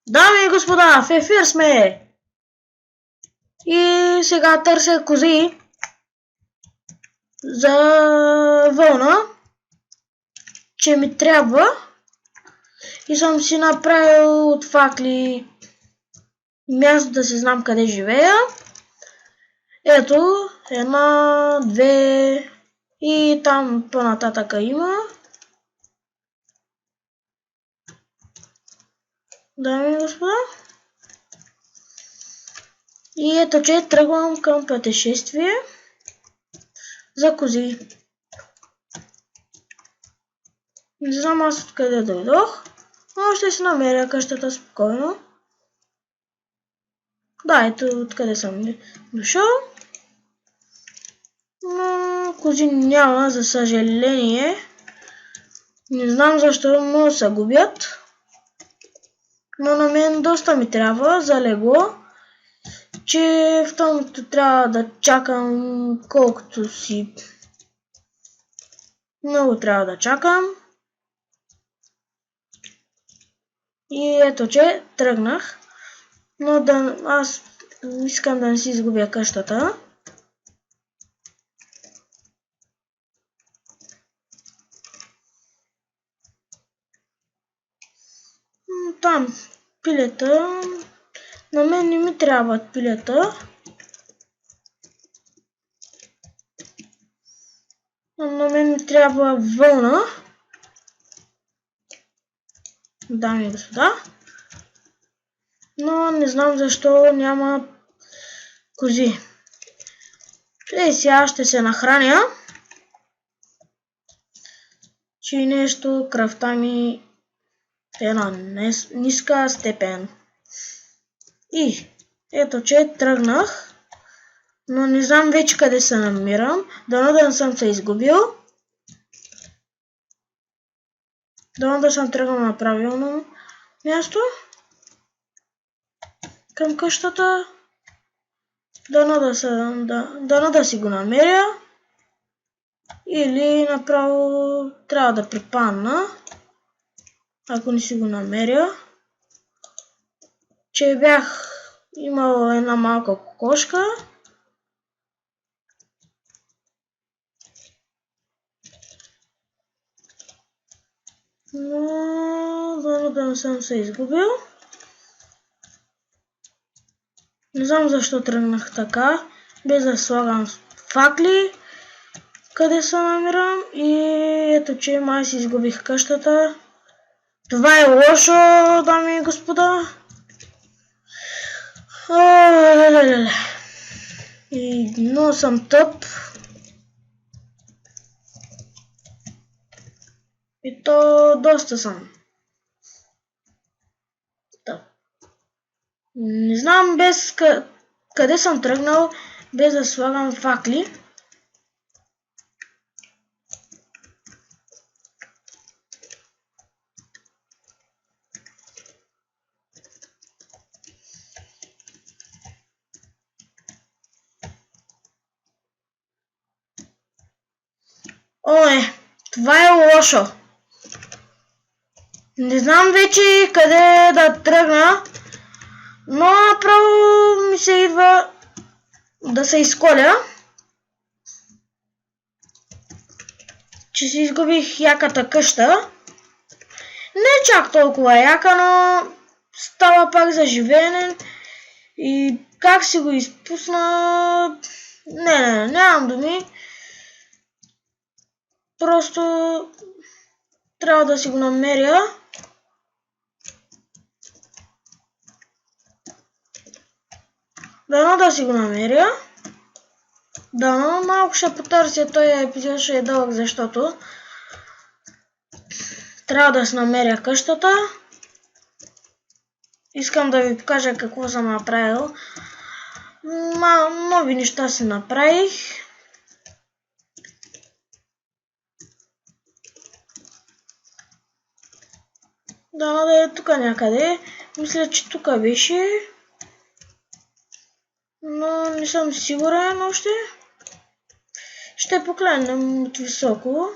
Дами и господа, в ефир сме! И сега търся кози за вълна, че ми трябва. И съм си направил от факли място да се знам къде живея. Ето, една, две и там по-нататъка има. Дами и господа. И ето, че тръгвам към пътешествие за кози. Не знам аз откъде дойдох, но ще си намеря къщата спокойно. Да, ето откъде съм дошъл. Но кози няма, за съжаление. Не знам защо му се губят. Но на мен доста ми трябва за легло, че в тъмното трябва да чакам колкото си. Много трябва да чакам. И ето, че тръгнах. Но аз искам да не си изгубя къщата. Там пилета. На мен не ми трябват пилета. На мен ми трябва вълна. Дами и господа. Но не знам защо няма кози. Сега ще се нахраня. Че нещо кръвта ми е една ниска степен. И ето, че тръгнах. Но не знам вече къде се намирам. Дано да не съм се изгубил. Дано да съм тръгнал на правилно място. Към къщата. Дано да си го намеря. Или направо трябва да припадна. Ако не си го намеря. Че бях имал една малка кокошка. Но дано да не съм се изгубил. Не знам защо тръгнах така, без да слагам факли, къде се намирам. И ето, че май си изгубих къщата. Това е лошо, дами и господа. И много съм тъп. И то доста съм тъп. Не знам без къде съм тръгнал, без да слагам факли. Това е лошо. Не знам вече къде да тръгна, но направо ми се идва да се изколя. Че си изгубих яката къща. Не чак толкова яка, но става пак за живеене. И как си го изпусна... нямам думи. Просто трябва да си го намеря. Дано да си го намеря. Дано малко ще потърся, този епизод ще е дълъг, защото трябва да си намеря къщата. Искам да ви покажа какво съм направил. Нови неща си направих. Дано да е тук някъде. Мисля, че тук беше. Но не съм сигурен още. Ще погледнем от високо.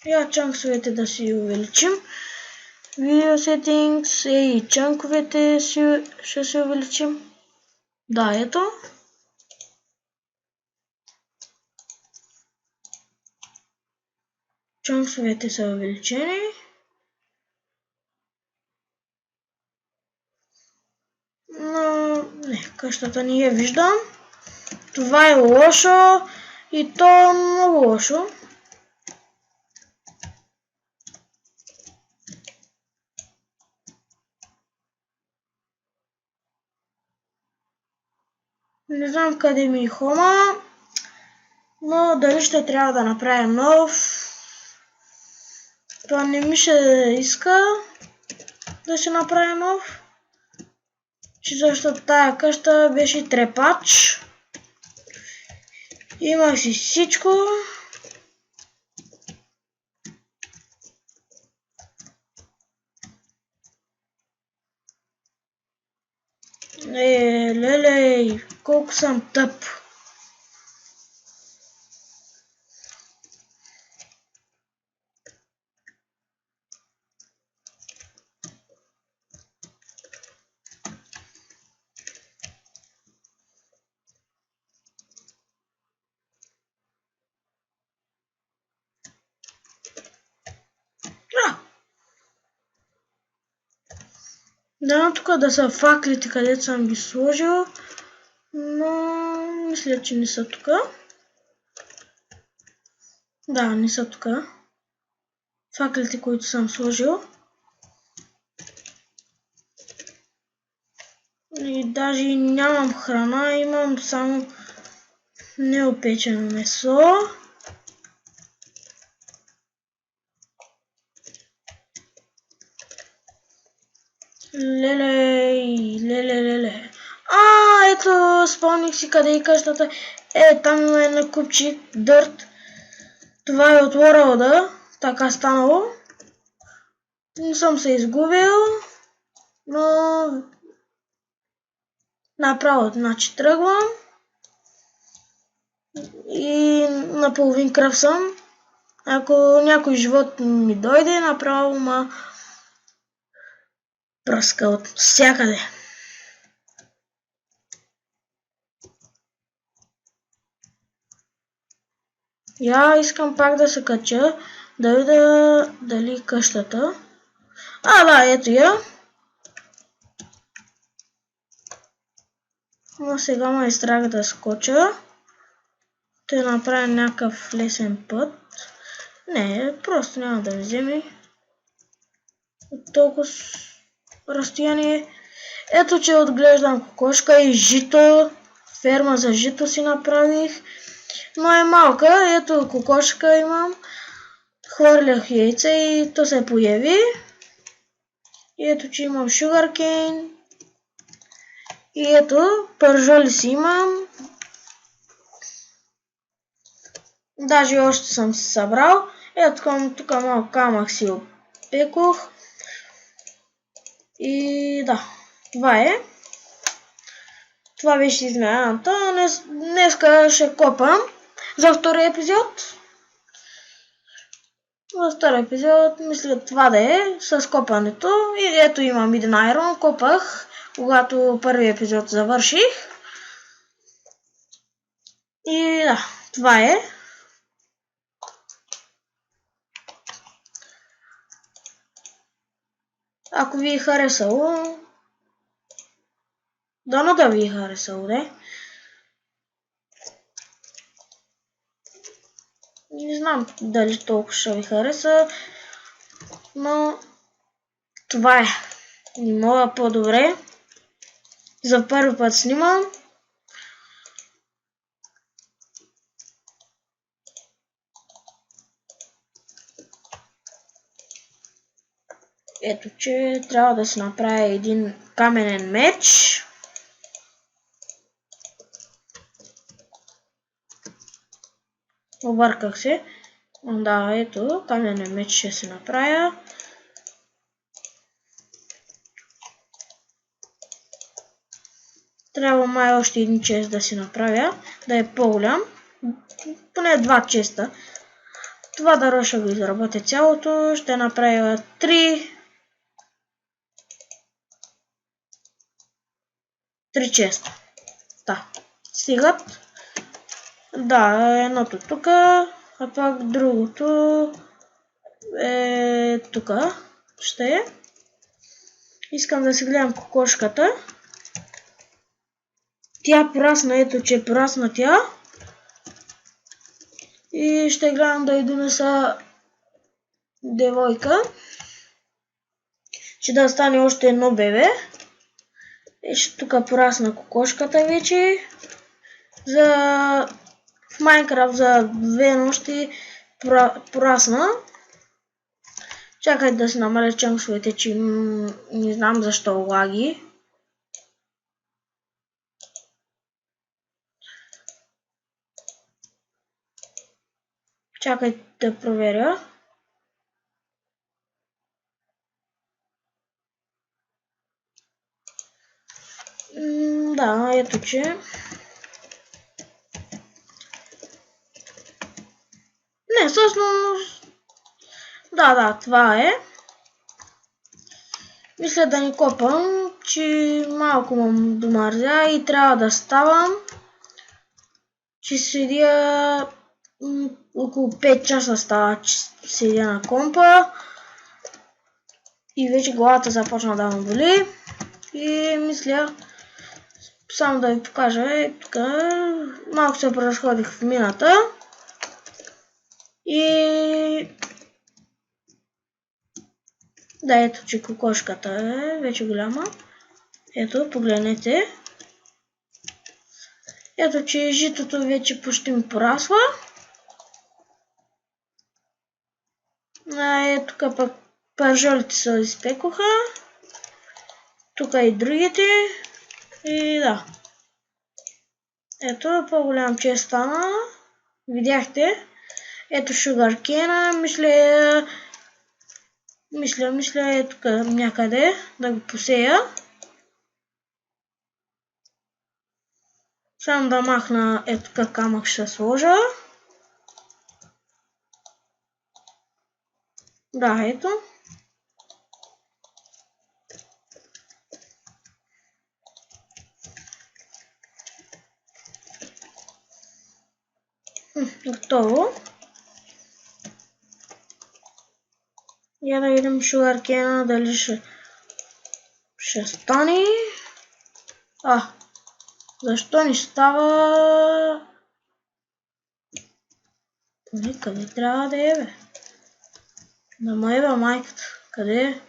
Я чанксовете да си увеличим. Video settings и чанковете ще си увеличим. Да, ето. Чанксовете са увеличени. Но не, къщата не я виждам. Това е лошо и то е много лошо. Не знам къде ми е хома, но дали ще трябва да направя нов. Това не ми ще иска да се направи нов. Защото тая къща беше трепач. Имах си всичко. Лелей, колко съм тъп. Да, тук да са факлите, където съм ги сложил, но мисля, че не са тук. Да, не са тук. Факлите, които съм сложил. И даже нямам храна, имам само неопечено месо. Леле. Ето, спомних си къде е къщата. Там има една купчик, дърт. Това е от World, така станало. Не съм се изгубил, но направо, значи тръгвам. И наполовин кръв съм. Ако някой живот ми дойде, направо ма пръска от всякъде. Я искам пак да се кача, да видя дали къщата. Да, ето я. Но сега ме е страх да скоча. Ще направя някакъв лесен път. Не, просто няма да вземе от толкова разстояние. Ето, че отглеждам кокошка и жито. Ферма за жито си направих. Но е малка. Ето кокошка имам. Хвърлях яйца и то се появи. И ето, че имам sugarcane. И ето, пържоли си имам. Даже още съм си събрал. Ето, тук малко камък си опекох. И да, това е. Това беше измяната. Днеска ще копам за втори епизод. За втори епизод мисля това да е с копането. И ето имам един айрон. Копах, когато първи епизод завърших. И да, това е. Ако ви е харесало, дано да ви е харесало, да. Не знам дали толкова ще ви хареса, но това е. Не мога по-добре. За първи път снимам. Ето, че трябва да се направя един каменен меч. Обърках се. Да, ето, каменен меч ще се направя. Трябва май още един чест да си направя, да е по-голям. Поне 2 честа. Това дърво ще го изработя цялото. Ще направя 3 честа. Да, стигат. Да, едното тук, а пак другото е тук. Ще е. Искам да си гледам кокошката. Тя порасна, ето че е порасна тя. И ще гледам да й донеса девойка. Че да стане още едно бебе. Ето тук порасна кокошката вече. В Майнкрафт за 2 нощи порасна. Чакай да си намаля чанксовете, че не знам защо лаги. Чакай да проверя. Да, ето че. Не, всъщност. Да, това е. Мисля да ни копам, че малко му домързя и трябва да ставам. Че седя около 5 часа става, че седя на компа. И вече главата започна да ме боли. И мисля, само да ви покажа, тук малко се преразходих в мината. И да, ето че кокошката е вече голяма. Ето, погледнете. Ето че житото вече почти ми порасва. Ето тук пък пържолите се изпекоха. Тук и другите. И да. Ето, по-голям че стана. Видяхте. Ето шугаркена. Мисля е тук някъде да го посея. Само да махна ето тук камък ще сложа. Да, ето. Готово. Я да видим шугаркена дали ще стане. Защо не става? Къде трябва да е, бе? Да ма еба майката. Къде е?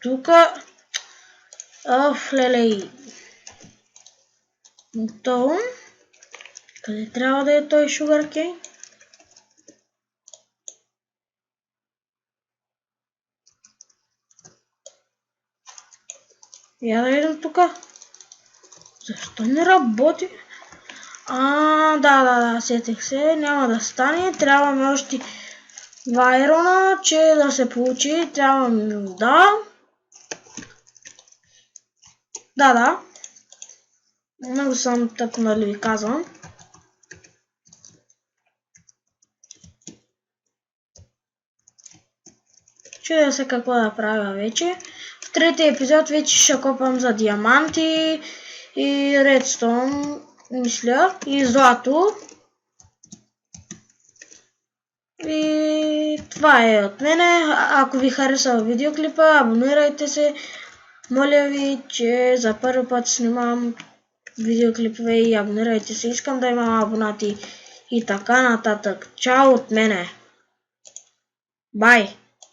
Тука. Лелей. Готово. Къде трябва да е той шугаркейн? Я да видим тука. Защо не работи? Да, сетих се. Няма да стане. Трябва ми още 2 айрона, че да се получи. Трябва ми вода. Да. Много съм тъп, нали ви казвам. Чудя се какво да правя вече. В третия епизод вече ще копам за диаманти и редстоун, мисля, и злато. И това е от мене. Ако ви хареса видеоклипа, абонирайте се. Моля ви, че за първи път снимам видеоклипове и абонирайте се. Искам да имам абонати и така нататък. Чао от мене. Бай!